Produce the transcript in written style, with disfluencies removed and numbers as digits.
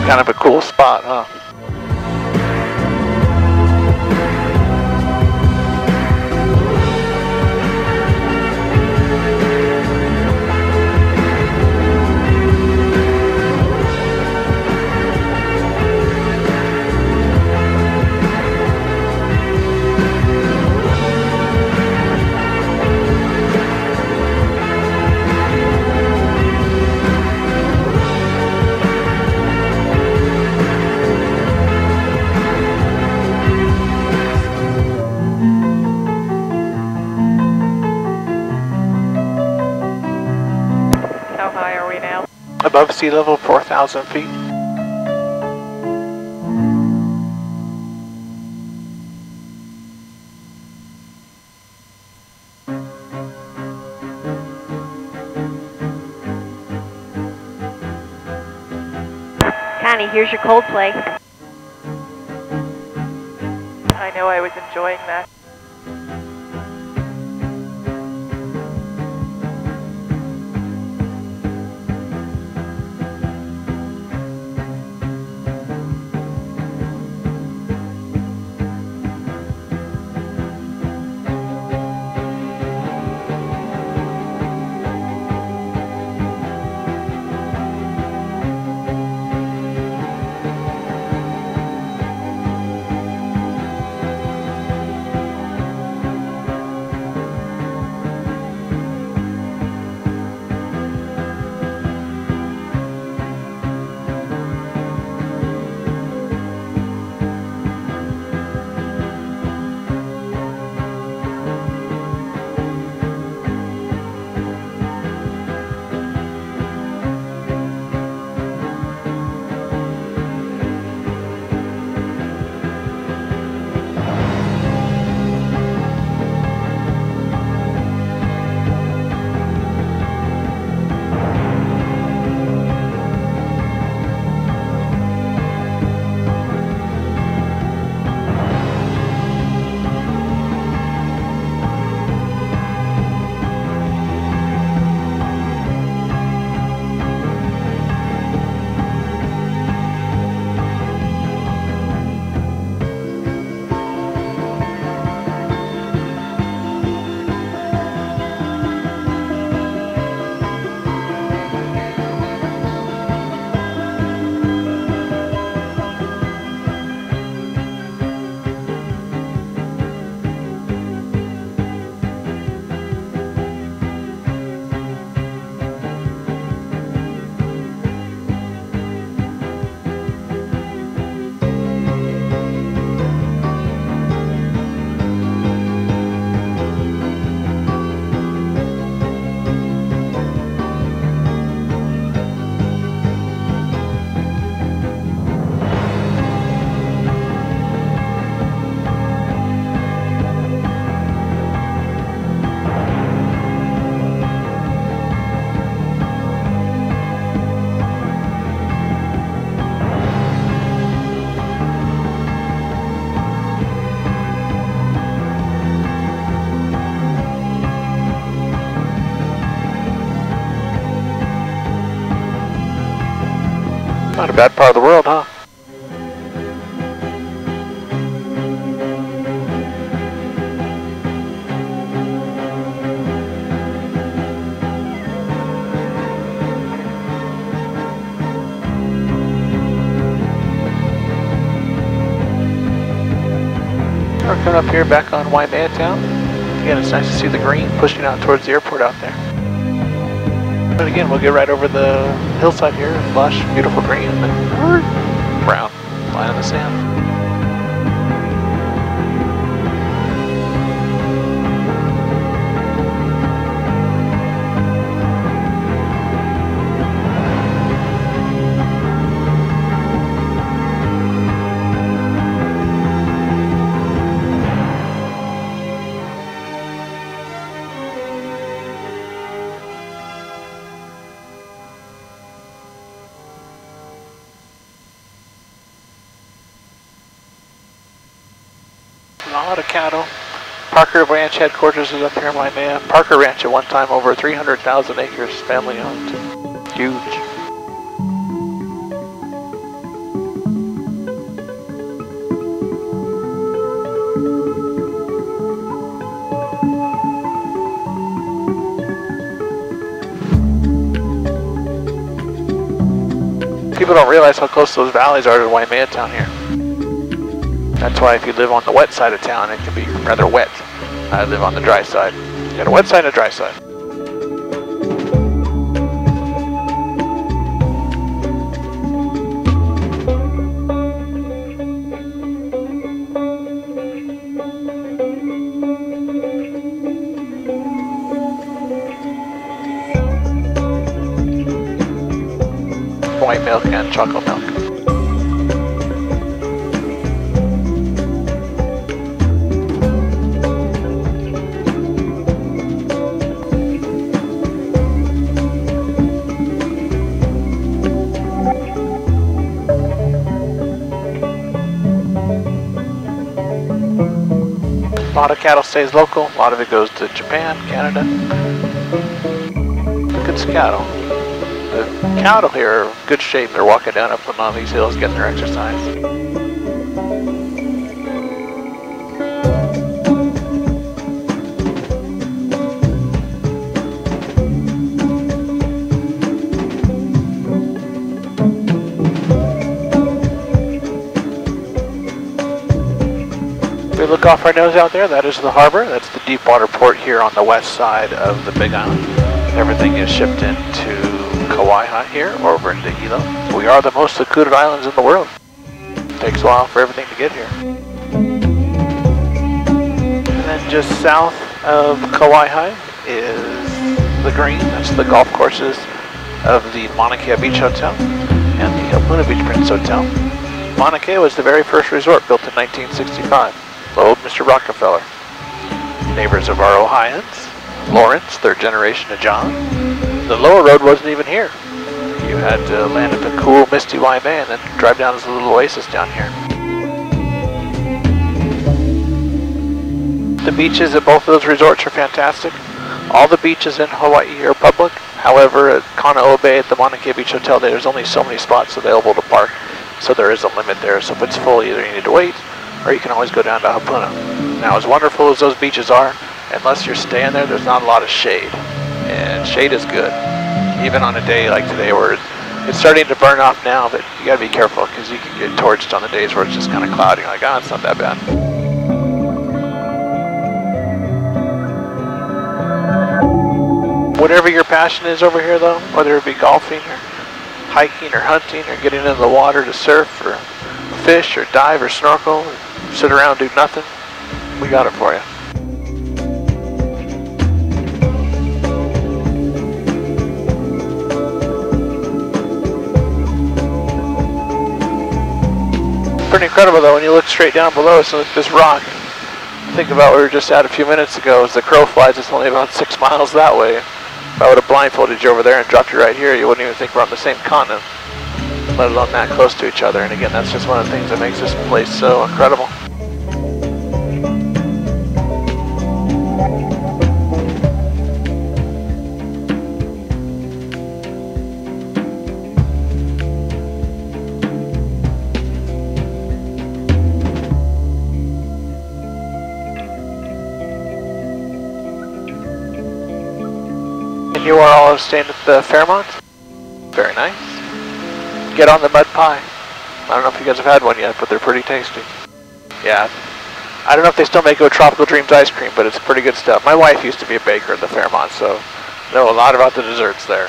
Kind of a cool spot, huh? How high are we now? Above sea level, 4,000 feet. Connie, here's your Coldplay. I know I was enjoying that. Not a bad part of the world, huh? We're coming up here back on Waimea Town. Again, it's nice to see the green pushing out towards the airport out there. But again, we'll get right over the hillside here, lush, beautiful green, and then brown, line in the sand. A lot of cattle. Parker Ranch headquarters is up here in Waimea. Parker Ranch at one time over 300,000 acres, family owned. Huge. People don't realize how close those valleys are to Waimea Town here. That's why if you live on the wet side of town, it can be rather wet. I live on the dry side. You got a wet side and a dry side. White milk and chocolate milk. A lot of cattle stays local, a lot of it goes to Japan, Canada. Look at cattle. The cattle here are in good shape. They're walking down up on these hills getting their exercise. We look off our nose out there, that is the harbor. That's the deep water port here on the west side of the Big Island. Everything is shipped into Kawaihae here, or over into Hilo. We are the most secluded islands in the world. It takes a while for everything to get here. And then just south of Kawaihae is the green. That's the golf courses of the Mauna Kea Beach Hotel and the Hapuna Beach Prince Hotel. Mauna Kea was the very first resort built in 1965. Old Mr. Rockefeller. Neighbors of our Ohioans. Lawrence, third generation of John. The lower road wasn't even here. You had to land at the cool, misty Waimea and then drive down this little oasis down here. The beaches at both of those resorts are fantastic. All the beaches in Hawaii are public. However, at Kanaoa Bay at the Mauna Kea Beach Hotel, there's only so many spots available to park. So there is a limit there. So if it's full, either you need to wait or you can always go down to Hapuna. Now, as wonderful as those beaches are, unless you're staying there, there's not a lot of shade. And shade is good. Even on a day like today where it's starting to burn off now, but you gotta be careful because you can get torched on the days where it's just kind of cloudy. You're like, oh, it's not that bad. Whatever your passion is over here though, whether it be golfing or hiking or hunting or getting into the water to surf or fish or dive or snorkel or sit around and do nothing, we got it for you. Pretty incredible though when you look straight down below us and look at this rock. Think about where we were just at a few minutes ago. As the crow flies, it's only about 6 miles that way. If I would have blindfolded you over there and dropped you right here, you wouldn't even think we're on the same continent, let alone that close to each other. And again, that's just one of the things that makes this place so incredible. And you are all staying at the Fairmont? Very nice. Get on the mud pie. I don't know if you guys have had one yet, but they're pretty tasty. Yeah. I don't know if they still make Tropical Dreams ice cream, but it's pretty good stuff. My wife used to be a baker at the Fairmont, so I know a lot about the desserts there.